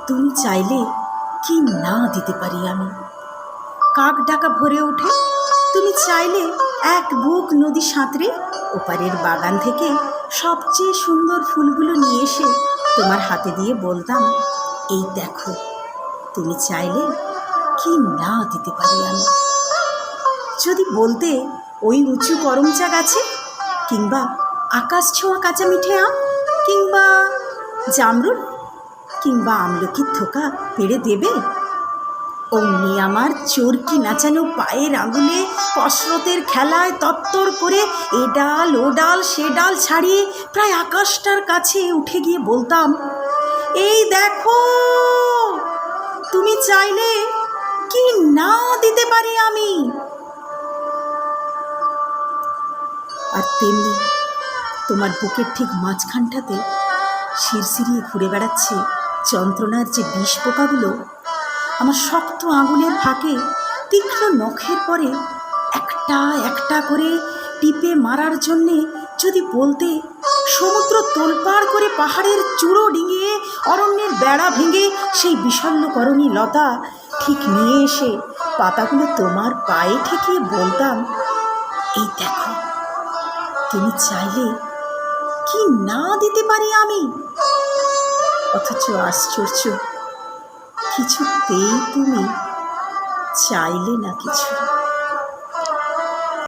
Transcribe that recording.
তুমি চাইলে কি না দিতে পারি আমি। কাক ডাকা ভরে ওঠে, তুমি চাইলে এক বুক নদী সাঁতরে ওপারের বাগান থেকে সবচেয়ে সুন্দর ফুলগুলো নিয়ে এসে তোমার হাতে দিয়ে বলতাম, এই দেখো। তুমি চাইলে কি না দিতে পারি আমি। যদি বলতে ওই উঁচু করমচা গাছে, কিংবা আকাশ ছোঁয়া কাঁচা মিঠে আম, কিংবা জামরুল, কিংবা আমলকির থোকা পেড়ে দেবে, অমনি আমার চরকি নাচানো পায়ের আঙুলে কসরতের খেলায় তত্তর করে এ ডাল ও ডাল সে ডাল ছাড়িয়ে প্রায় আকাশটার কাছে উঠে গিয়ে বলতাম, এই দেখো। তুমি চাইলে কি না দিতে পারি আমি। আর তেমনি তোমার বুকের ঠিক মাঝখানটাতে শিরশিরিয়ে ঘুরে বেড়াচ্ছে যন্ত্রণার যে বিষ পোকাগুলো আমার শক্ত আঙুলের ফাঁকে তীক্ষ্ণ নখের পরে একটা একটা করে টিপে মারার জন্যে যদি বলতে, সমুদ্র তোলপাড় করে পাহাড়ের চূড়ো ডিঙিয়ে অরণ্যের বেড়া ভেঙে সেই বিষণ্ণকরণী লতা ঠিক নিয়ে এসে পাতাগুলো তোমার পায়ে ঠেকিয়ে বলতাম, এই দেখো। তুমি চাইলে কি না দিতে পারি আমি। অথচ আশ্চর্য, কিছুতেই তুমি চাইলে না কিছু।